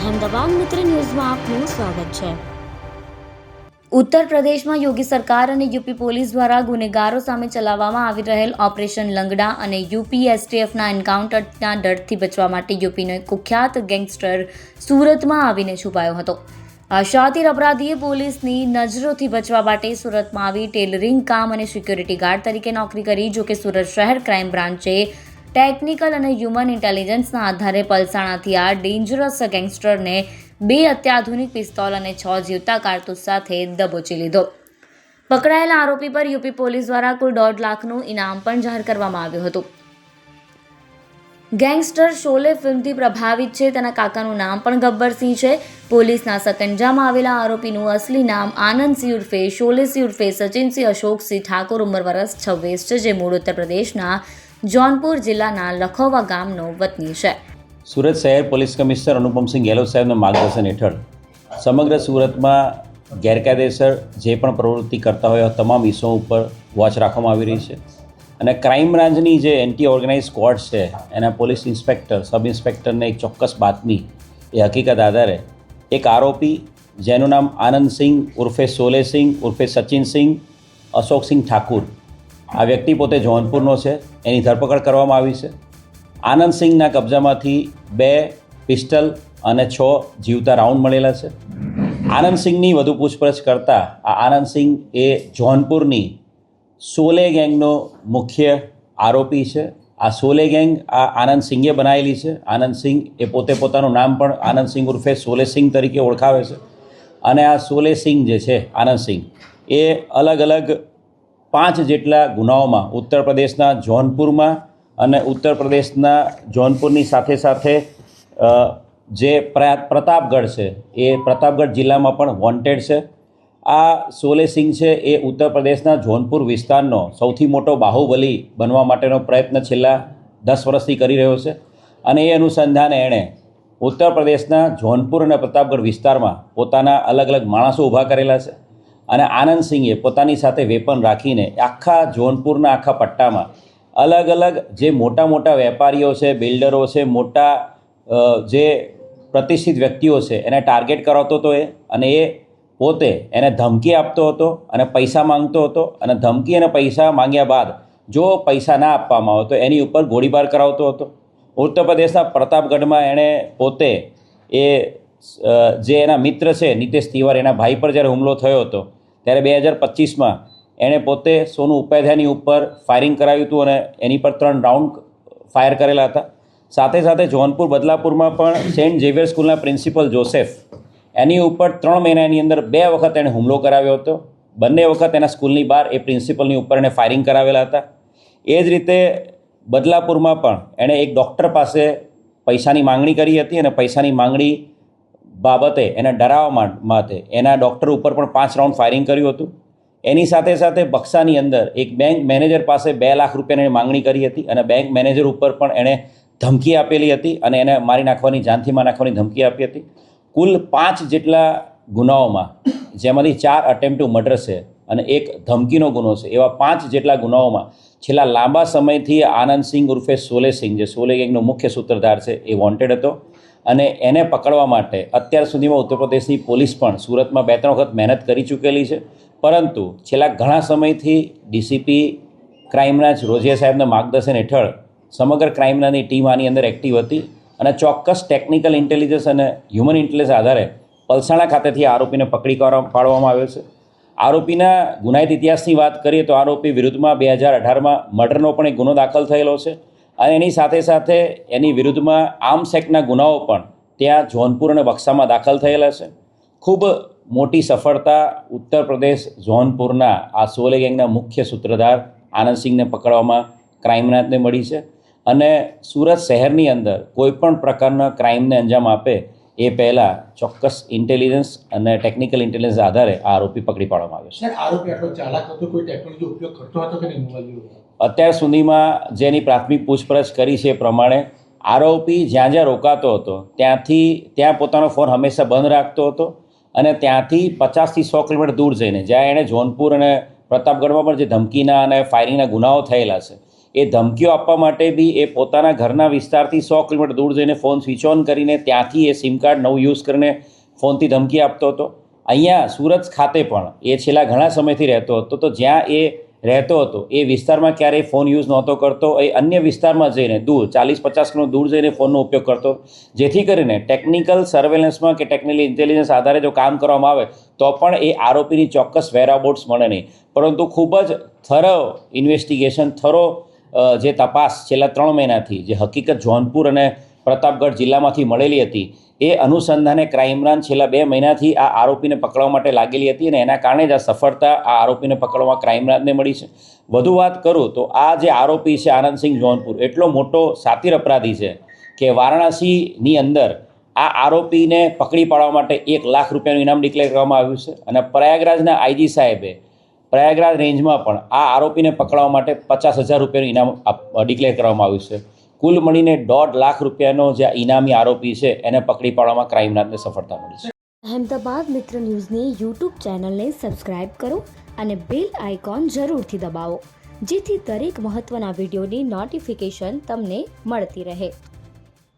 અહેમદાબાદ મિત્ર ન્યૂઝમાં આપનું સ્વાગત છે। ઉત્તર પ્રદેશમાં યોગી સરકાર અને યુપી પોલીસ દ્વારા ગુનેગારો સામે ચલાવવામાં આવી રહેલ ઓપરેશન લંગડા અને યુપી એસટીએફના એન્કાઉન્ટરના ડરથી બચવા માટે યુપીનો એક કુખ્યાત ગેંગસ્ટર સુરતમાં આવીને છુપાયો હતો। આ શાતિર અપરાધીએ પોલીસની નજરોથી બચવા માટે સુરતમાં આવી ટેલરિંગ કામ અને સિક્યોરિટી ગાર્ડ તરીકે નોકરી કરી। જોકે સુરત શહેર ક્રાઇમ બ્રાન્ચે ટેકનિકલ અને હ્યુમન ઇન્ટેલિજન્સના આધારે પલસાણાથી આ ડેન્જરસ ગેંગસ્ટરને 2 અત્યાધુનિક પિસ્તોલ અને 6 જીવતા કારતૂસ સાથે દબોચી લીધો। પકડાયેલા આરોપી પર યુપી પોલીસ દ્વારા કુલ 1.5 લાખનું ઇનામ પણ જાહેર કરવામાં આવ્યું હતું। ગેંગસ્ટર શોલે ફિલ્મથી પ્રભાવિત છે। તેના કાકાનું નામ પણ ગબ્બરસિંહ છે। પોલીસના સકંજામાં આવેલા આરોપીનું અસલી નામ આનંદસિંહ ઉર્ફે શોલેસિંહ ઉર્ફે સચિનસિંહ અશોકસિંહ ઠાકોર ઉંમર વર્ષ 26 છે, જે મૂળ ઉત્તર પ્રદેશના जौनपुर जिल्लाના લખોવા ગામનો વતની છે। સુરત શહેર પોલીસ કમિશનર અનુપમસિંહ ગેહલોત સાહેબના માર્ગદર્શન હેઠળ સમગ્ર સુરતમાં ગેરકાયદેસર જે પણ પ્રવૃત્તિ કરતા હોય તમામ ઇસમો ઉપર વોચ રાખવામાં આવી રહી છે અને ક્રાઇમ બ્રાન્ચની જે એન્ટી ઓર્ગેનાઇઝ સ્ક્વોડ છે એના પોલીસ ઇન્સ્પેક્ટર સબ ઇન્સ્પેક્ટરને એક ચોક્કસ બાતમી એ હકીકત આધારે એક આરોપી જેનું નામ આનંદસિંહ ઉર્ફે શોલેસિંહ ઉર્ફે સચિનસિંહ અશોકસિંહ ઠાકુર, આ વ્યક્તિ પોતે જૌનપુરનો છે, એની ધરપકડ કરવામાં આવી છે। આનંદસિંહના કબજામાંથી 2 પિસ્ટલ અને 6 જીવતા રાઉન્ડ મળેલા છે। આનંદસિંહની વધુ પૂછપરછ કરતાં આ આનંદસિંહ એ જૌનપુરની શોલે ગેંગનો મુખ્ય આરોપી છે। આ શોલે ગેંગ આ આનંદસિંહે બનાવેલી છે। આનંદસિંહ એ પોતે પોતાનું નામ પણ આનંદસિંહ ઉર્ફે શોલેસિંહ તરીકે ઓળખાવે છે અને આ શોલેસિંહ જે છે આનંદસિંહ એ અલગ અલગ 5 જેટલા ગુનાઓમાં ઉત્તર પ્રદેશના જૌનપુરમાં અને ઉત્તર પ્રદેશના જૌનપુરની સાથે સાથે જે પ્રતાપગઢ છે એ પ્રતાપગઢ જિલ્લામાં પણ વોન્ટેડ છે। આ શોલેસિંહ છે એ ઉત્તર પ્રદેશના જૌનપુર વિસ્તારનો સૌથી મોટો બાહુબલી બનવા માટેનો પ્રયત્ન છેલ્લા 10 વર્ષથી કરી રહ્યો છે અને એ અનુસંધાને એણે ઉત્તર પ્રદેશના જૌનપુર અને પ્રતાપગઢ વિસ્તારમાં પોતાના અલગ અલગ માણસો ઊભા કરેલા છે અને આનંદસિંહે પોતાની સાથે વેપન રાખીને આખા જૌનપુરના આખા પટ્ટામાં અલગ અલગ જે મોટા મોટા વેપારીઓ છે, બિલ્ડરો છે, મોટા જે પ્રતિષ્ઠિત વ્યક્તિઓ છે એને ટાર્ગેટ કરાવતો હતો અને એ પોતે એને ધમકી આપતો હતો અને પૈસા માંગતો હતો અને ધમકી અને પૈસા માંગ્યા બાદ જો પૈસા ના આપવામાં આવે તો એની ઉપર ગોળીબાર કરાવતો હતો। ઉત્તર પ્રદેશના પ્રતાપગઢમાં એણે પોતે એ જે એના મિત્ર છે નીતેશ તિવારી, એના ભાઈ પર જ્યારે હુમલો થયો હતો ત્યારે 2025માં એણે પોતે સોનુ ઉપાધ્યાયની ઉપર ફાયરિંગ કરાવ્યું હતું અને એની પર 3 રાઉન્ડ ફાયર કરેલા હતા। સાથે સાથે જૌનપુર બદલાપુરમાં પણ સેન્ટ ઝેવિયર સ્કૂલના પ્રિન્સિપલ જોસેફ એની ઉપર 3 મહિનાની અંદર 2 વખત એણે હુમલો કરાવ્યો હતો। બંને વખત એના સ્કૂલની બહાર એ પ્રિન્સિપલની ઉપર એણે ફાયરિંગ કરાવેલા હતા। એ જ રીતે બદલાપુરમાં પણ એણે એક ડૉક્ટર પાસે પૈસાની માંગણી કરી હતી અને પૈસાની માંગણી બાબતે એને ડરાવવા માટે એના ડૉક્ટર ઉપર પણ 5 રાઉન્ડ ફાયરિંગ કર્યું હતું। એની સાથે સાથે બક્સાની અંદર એક બેંક મેનેજર પાસે 2 લાખ રૂપિયાની માંગણી કરી હતી અને બેંક મેનેજર ઉપર પણ એણે ધમકી આપેલી હતી અને એને મારી નાખવાની, જાનથી મારી નાખવાની ધમકી આપી હતી। કુલ 5 જેટલા ગુનાઓમાં, જેમાંથી 4 અટેમ્પ્ટ ટુ મર્ડર છે અને 1 ધમકીનો ગુનો છે, એવા 5 જેટલા ગુનાઓમાં છેલ્લા લાંબા સમયથી આનંદસિંહ ઉર્ફે શોલેસિંહ, જે શોલે ગેંગનો મુખ્ય સૂત્રધાર છે, એ વોન્ટેડ હતો અને એને પકડવા માટે અત્યાર સુધીમાં ઉત્તર પ્રદેશની પોલીસ પણ સુરતમાં 2-3 વખત મહેનત કરી ચૂકેલી છે, પરંતુ છેલ્લા ઘણા સમયથી ડીસીપી ક્રાઇમ બ્રાન્ચ રોઝિયા સાહેબના માર્ગદર્શન હેઠળ સમગ્ર ક્રાઇમ બ્રાન્ચની ટીમ આની અંદર એક્ટિવ હતી અને ચોક્કસ ટેકનિકલ ઇન્ટેલિજન્સ અને હ્યુમન ઇન્ટેલિજન્સ આધારે પલસાણા ખાતેથી આરોપીને પકડી પાડવામાં આવ્યો છે। આરોપીના ગુનાહિત ઇતિહાસની વાત કરીએ તો આરોપી વિરુદ્ધમાં 2018માં મર્ડરનો પણ એક ગુનો દાખલ થયેલો છે અને એની સાથે સાથે એની વિરુદ્ધમાં આર્મ્સ એક્ટના ગુનાઓ પણ ત્યાં જૌનપુર અને બક્સામાં દાખલ થયેલા છે। ખૂબ મોટી સફળતા ઉત્તર પ્રદેશ જૌનપુરના આ શોલે ગેંગના મુખ્ય સૂત્રધાર આનંદસિંહને પકડવામાં ક્રાઇમ બ્રાન્ચને મળી છે અને સુરત શહેરની અંદર કોઈપણ પ્રકારના ક્રાઇમને અંજામ આપે એ પહેલાં ચોક્કસ ઇન્ટેલિજન્સ અને ટેકનિકલ ઇન્ટેલિજન્સ આધારે આ આરોપી પકડી પાડવામાં આવ્યો છે। સર, આરોપી આટલો ચાલાક હતો, કોઈ ટેકનોલોજી ઉપયોગ કરતો હતો કે નહીં મોબાઈલ? અત્યાર સુધીમાં જેની પ્રાથમિક પૂછપરછ કરી છે એ પ્રમાણે આરોપી જ્યાં જ્યાં રોકાતો હતો ત્યાં પોતાનો ફોન હંમેશા બંધ રાખતો હતો અને ત્યાંથી 50થી 100 કિલોમીટર દૂર જઈને જ્યાં એણે જૌનપુર અને પ્રતાપગઢમાં પણ જે ધમકીના અને ફાયરિંગના ગુનાઓ થયેલા છે એ ધમકીઓ આપવા માટે બી એ પોતાના ઘરના વિસ્તારથી 100 કિલોમીટર દૂર જઈને ફોન સ્વિચ ઓન કરીને ત્યાંથી એ સિમ કાર્ડ નવું યુઝ કરીને ફોનથી ધમકી આપતો હતો. અહીંયા સુરત ખાતે પણ એ છેલ્લા ઘણા સમયથી રહેતો હતો. તો જ્યાં એ રહેતો હતો એ વિસ્તારમાં ક્યારેય ફોન યુઝ નહોતો કરતો. એ અન્ય વિસ્તારમાં જઈને દૂર 40-50 કિલોમીટર દૂર જઈને ફોનનો ઉપયોગ કરતો, જેથી કરીને ટેકનિકલ સર્વેલન્સમાં કે ટેકનિકલ ઇન્ટેલિજન્સ આધારે જો કામ કરવામાં આવે તો પણ એ આરોપીની ચોક્કસ વેરાબોટ્સ મળે નહીં. પરંતુ ખૂબ જ થરો ઇન્વેસ્ટિગેશન, થરો જે તપાસ છેલ્લા 3 મહિનાથી જે હકીકત જોનપુર અને પ્રતાપગઢ જિલ્લામાંથી મળેલી હતી, એ અનુસંધાને ક્રાઇમ બ્રાન્ચ છેલ્લા 2 મહિનાથી આ આરોપીને પકડવા માટે લાગેલી હતી અને એના કારણે જ આ સફળતા આ આરોપીને પકડવામાં ક્રાઇમ બ્રાન્ચને મળી છે. વધુ વાત કરું તો આ જે આરોપી છે આનંદસિંહ જોનપુર, એટલો મોટો સાતીર અપરાધી છે કે વારાણસીની અંદર આ આરોપીને પકડી પાડવા માટે 1 લાખ રૂપિયાનું ઇનામ ડિક્લેર કરવામાં આવ્યું છે. અને પ્રયાગરાજના આઈજી સાહેબે પ્રયાગરાજ રેન્જમાં પણ આ આરોપીને પકડવા માટે 50,000 રૂપિયાનું ઇનામ ડિક્લેર કરવામાં આવ્યું છે. કુલ મળીને 1.5 લાખ રૂપિયાનો જે ઇનામી આરોપી છે એને પકડી પાડવામાં ક્રાઇમ બ્રાન્ચને સફળતા મળી છે. અહેમદાબાદ મિત્ર ન્યૂઝની યુટ્યુબ ચેનલને સબસ્ક્રાઇબ કરો અને બેલ આઇકોન જરૂરથી દબાવો, જેથી દરેક મહત્ત્વના વિડીયોની નોટિફિકેશન તમને મળતી રહે.